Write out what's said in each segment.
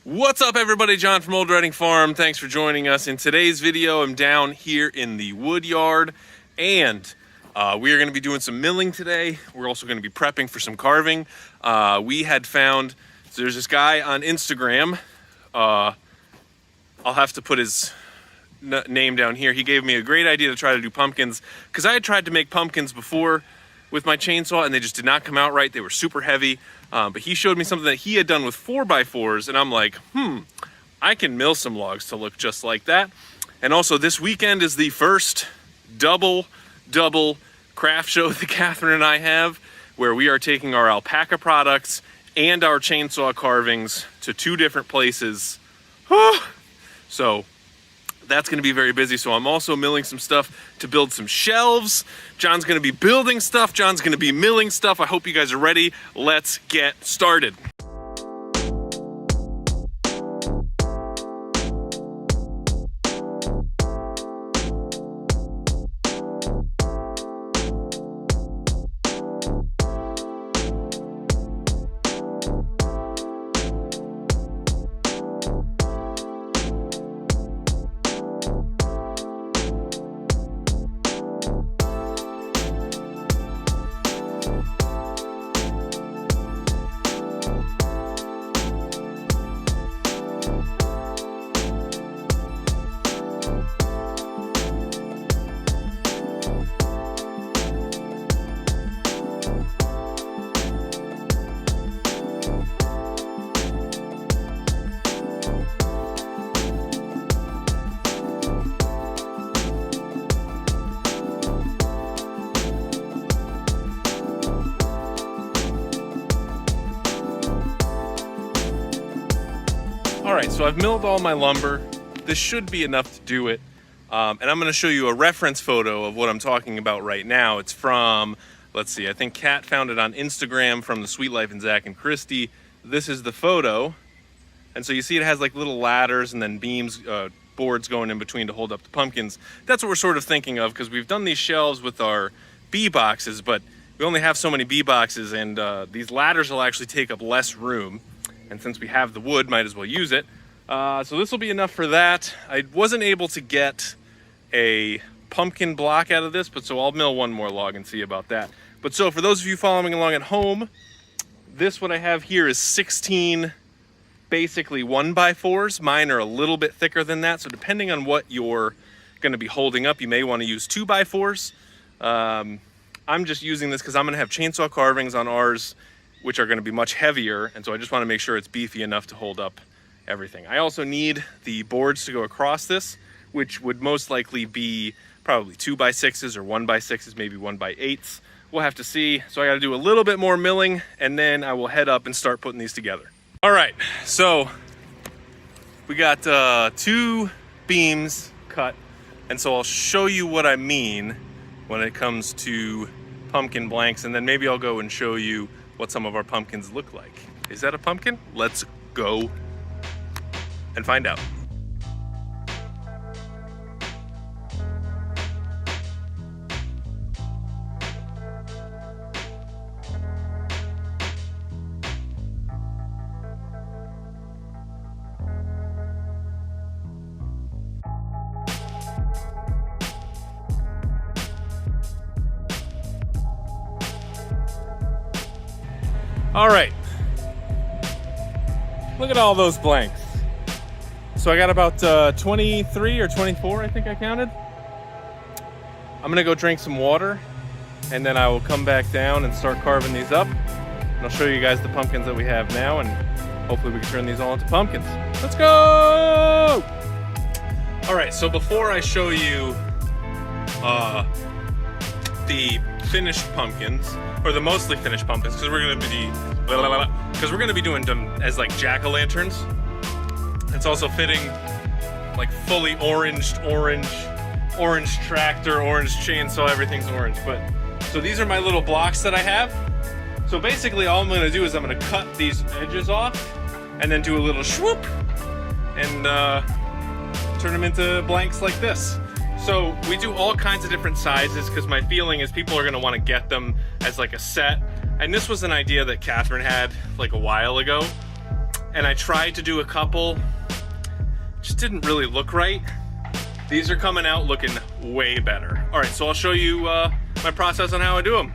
What's up everybody, John from Old Reading Farm. Thanks for joining us. In today's video, I'm down here in the wood yard and we are going to be doing some milling today. We're also going to be prepping for some carving. We had found, so there's this guy on Instagram. I'll have to put his name down here. He gave me a great idea to try to do pumpkins because I had tried to make pumpkins before with my chainsaw and they just did not come out right. They were super heavy. But he showed me something that he had done with 4x4s and I'm like, I can mill some logs to look just like that. And also this weekend is the first double craft show that Catherine and I have, where we are taking our alpaca products and our chainsaw carvings to 2 different places. So that's going to be very busy. So I'm also milling some stuff to build some shelves. John's going to be building stuff. John's going to be milling stuff. I hope you guys are ready. Let's get started. All right, so I've milled all my lumber. This should be enough to do it. And I'm gonna show you a reference photo of what I'm talking about right now. It's from, let's see, I think Kat found it on Instagram from the Sweet Life and Zach and Christy. This is the photo. And so you see it has like little ladders and then beams, boards going in between to hold up the pumpkins. That's what we're sort of thinking of because we've done these shelves with our bee boxes, but we only have so many bee boxes and these ladders will actually take up less room. And since we have the wood, might as well use it. So this will be enough for that. I wasn't able to get a pumpkin block out of this, but so I'll mill one more log and see about that. But so for those of you following along at home, what I have here is 16 basically 1x4s. Mine are a little bit thicker than that. So depending on what you're gonna be holding up, you may wanna use 2x4s. I'm just using this because I'm gonna have chainsaw carvings on ours, which are going to be much heavier, and so I just want to make sure it's beefy enough to hold up everything. I also need the boards to go across this, which would most likely be probably 2x6s or 1x6s, maybe 1x8s. We'll have to see. So I got to do a little bit more milling, and then I will head up and start putting these together. All right, so we got 2 beams cut, and so I'll show you what I mean when it comes to pumpkin blanks, and then maybe I'll go and show you what some of our pumpkins look like. Is that a pumpkin? Let's go and find out. All right, look at all those blanks. So I got about 23 or 24, I think I counted. I'm gonna go drink some water and then I will come back down and start carving these up. And I'll show you guys the pumpkins that we have now and hopefully we can turn these all into pumpkins. Let's go! All right, so before I show you the finished pumpkins, or the mostly finished pumpkins, because we're gonna be doing them as like jack-o'-lanterns. It's also fitting like fully orange tractor, orange chainsaw, everything's orange. But so these are my little blocks that I have. So basically all I'm gonna do is I'm gonna cut these edges off and then do a little swoop and turn them into blanks like this. So we do all kinds of different sizes because my feeling is people are gonna wanna get them as like a set. And this was an idea that Catherine had like a while ago. and I tried to do a couple, just didn't really look right. These are coming out looking way better. All right, so I'll show you my process on how I do them.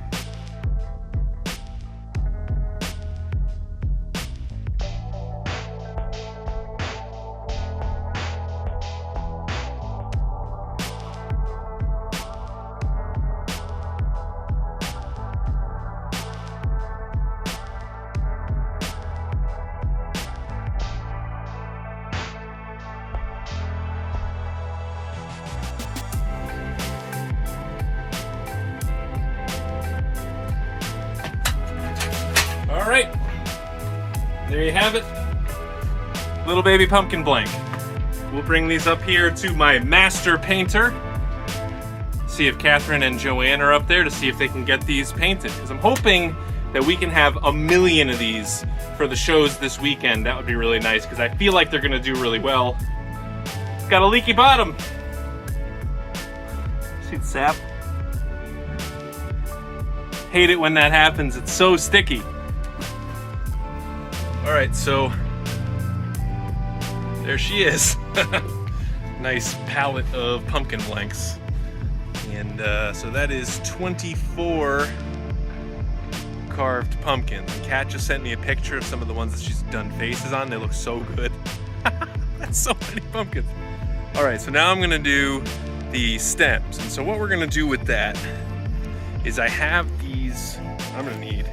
All right, there you have it. Little baby pumpkin blank. We'll bring these up here to my master painter. See if Catherine and Joanne are up there to see if they can get these painted. Because I'm hoping that we can have 1 million of these for the shows this weekend. That would be really nice because I feel like they're gonna do really well. Got a leaky bottom. See the sap? Hate it when that happens, it's so sticky. All right, so there she is. Nice palette of pumpkin blanks. And so that is 24 carved pumpkins. And Kat just sent me a picture of some of the ones that she's done faces on. They look so good. That's so many pumpkins. All right, so now I'm gonna do the stems. And so what we're gonna do with that is I have these, I'm gonna need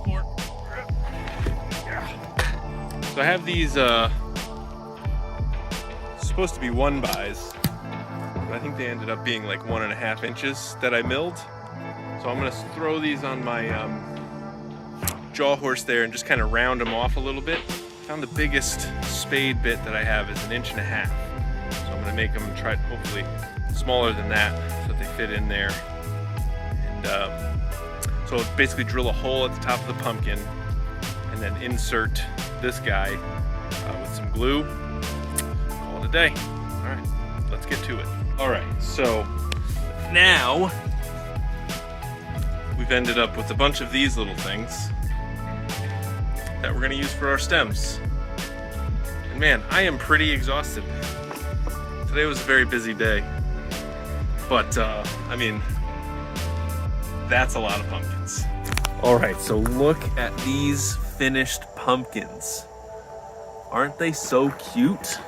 more. So I have these supposed to be 1-bys, but I think they ended up being like 1.5 inches that I milled. So I'm gonna throw these on my jaw horse there and just kind of round them off a little bit. Found the biggest spade bit that I have is 1.5 inches. So I'm gonna make them try hopefully smaller than that so that they fit in there. And so basically drill a hole at the top of the pumpkin and then insert this guy with some glue. Call it a day. All right, let's get to it. All right, so now we've ended up with a bunch of these little things that we're gonna use for our stems. And man, I am pretty exhausted. Today was a very busy day, but I mean, that's a lot of pumpkins. All right, so look at these finished pumpkins. Aren't they so cute?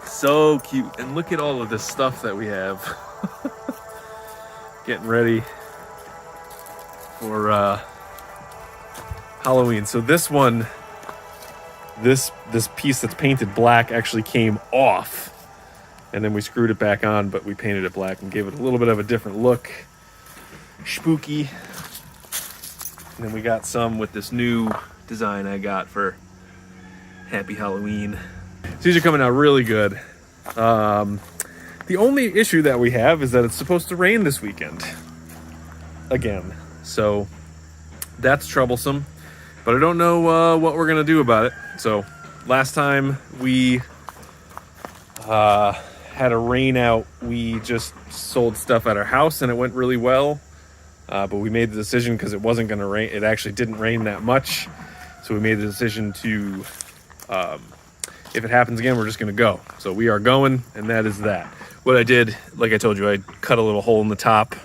So cute. And look at all of this stuff that we have. Getting ready for Halloween. So this one, this piece that's painted black actually came off. And then we screwed it back on, but we painted it black and gave it a little bit of a different look. Spooky. And then we got some with this new design I got for Happy Halloween. So these are coming out really good. The only issue that we have is that it's supposed to rain this weekend. Again. So that's troublesome. But I don't know what we're gonna do about it. So last time we had a rain out, we just sold stuff at our house and it went really well. But we made the decision because it wasn't going to rain. It actually didn't rain that much. So we made the decision to, if it happens again, we're just going to go. So we are going, and that is that. What I did, like I told you, I cut a little hole in the top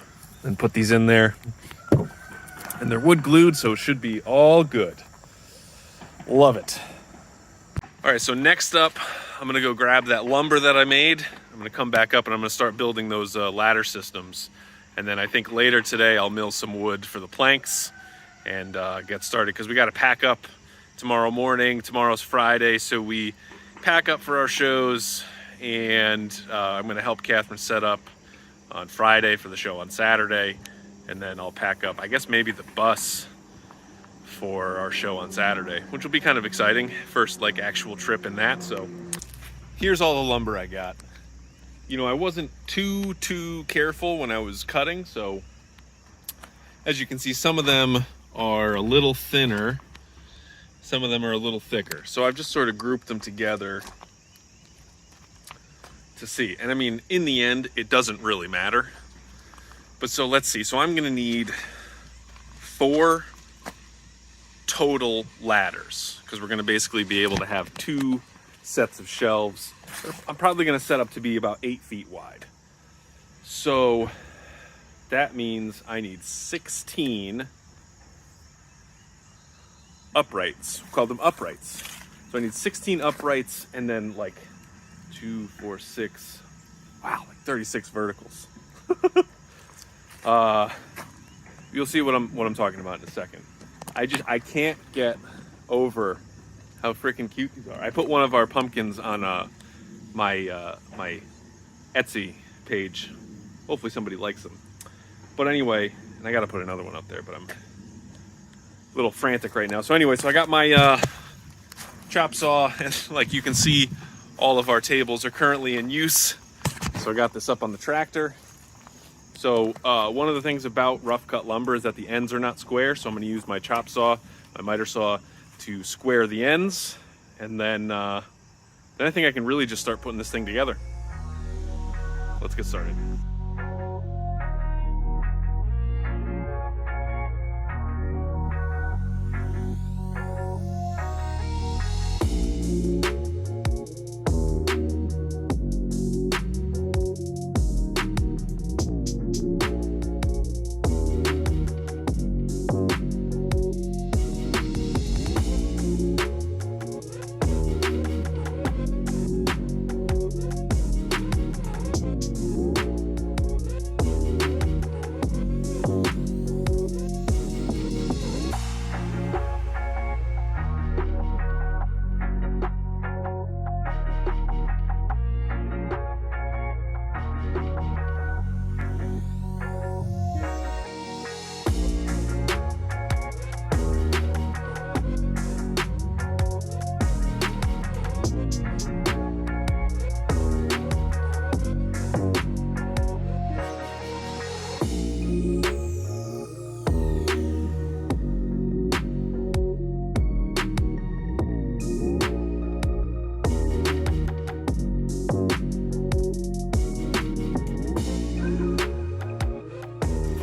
and put these in there. And they're wood glued, so it should be all good. Love it. All right, so next up, I'm going to go grab that lumber that I made. I'm going to come back up and I'm going to start building those ladder systems. And then I think later today I'll mill some wood for the planks and get started because we got to pack up tomorrow morning. Tomorrow's Friday, so we pack up for our shows, and I'm going to help Catherine set up on Friday for the show on Saturday, and then I'll pack up, I guess maybe the bus for our show on Saturday, which will be kind of exciting. First like actual trip in that. So here's all the lumber I got. You know, I wasn't too careful when I was cutting, so as you can see, some of them are a little thinner, some of them are a little thicker. So I've just sort of grouped them together to see. And I mean, in the end, it doesn't really matter. But so let's see. So I'm gonna need 4 total ladders, because we're going to basically be able to have 2 sets of shelves. I'm probably going to set up to be about 8 feet wide. So that means I need 16 uprights. We call them uprights. So I need 16 uprights, and then like 2, 4, 6, wow, like 36 verticals. You'll see what I'm talking about in a second. I can't get over how freaking cute these are. I put one of our pumpkins on my Etsy page. Hopefully somebody likes them. But anyway, and I got to put another one up there, but I'm a little frantic right now. So anyway, so I got my chop saw, and like you can see, all of our tables are currently in use. So I got this up on the tractor. So one of the things about rough cut lumber is that the ends are not square. So I'm going to use my chop saw, my miter saw, to square the ends. And then I think I can really just start putting this thing together. Let's get started.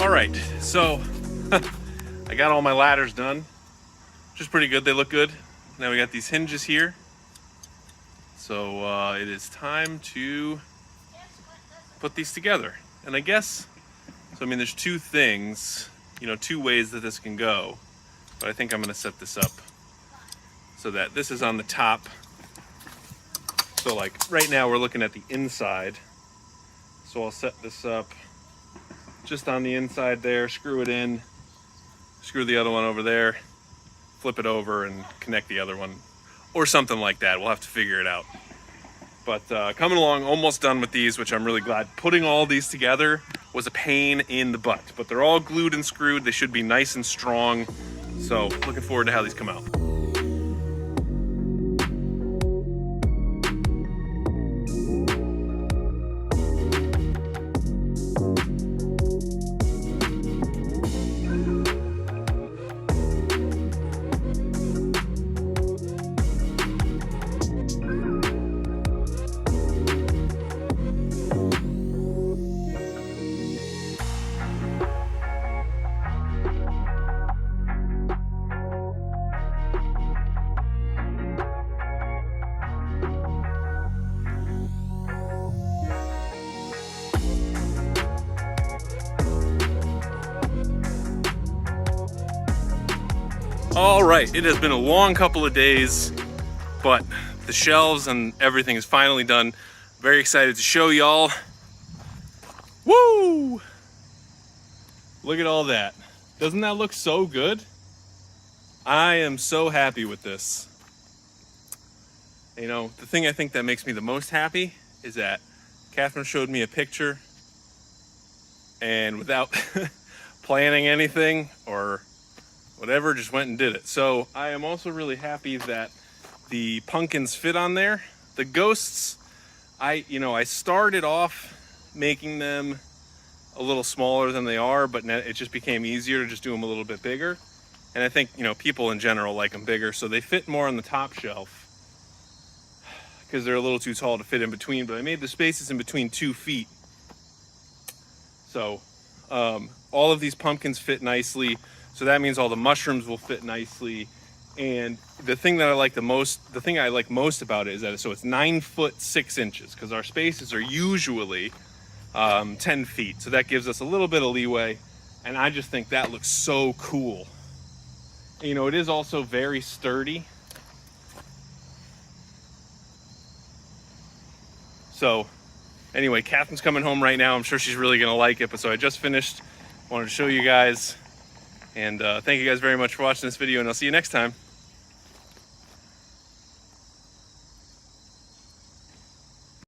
All right, so I got all my ladders done, which is pretty good. They look good. Now we got these hinges here. So it is time to put these together. And I guess, so I mean, there's 2 things, 2 ways that this can go. But I think I'm gonna set this up so that this is on the top. So like right now we're looking at the inside. So I'll set this up just on the inside there, screw it in, screw the other one over there, flip it over and connect the other one, or something like that. We'll have to figure it out. But coming along, almost done with these, which I'm really glad. Putting all these together was a pain in the butt, but they're all glued and screwed. They should be nice and strong. So looking forward to how these come out. All right, it has been a long couple of days, but the shelves and everything is finally done. Very excited to show y'all. Woo! Look at all that. Doesn't that look so good? I am so happy with this. The thing I think that makes me the most happy is that Catherine showed me a picture, and without planning anything or whatever, just went and did it. So I am also really happy that the pumpkins fit on there. The ghosts, I started off making them a little smaller than they are, but it just became easier to just do them a little bit bigger. And I think, people in general like them bigger, so they fit more on the top shelf because they're a little too tall to fit in between, but I made the spaces in between 2 feet. So all of these pumpkins fit nicely. So that means all the mushrooms will fit nicely. And the thing that I like most about it is that it's 9 foot 6 inches, because our spaces are usually 10 feet. So that gives us a little bit of leeway. And I just think that looks so cool. And, you know, it is also very sturdy. So anyway, Catherine's coming home right now. I'm sure she's really gonna like it. But so I just finished, wanted to show you guys. And thank you guys very much for watching this video, and I'll see you next time.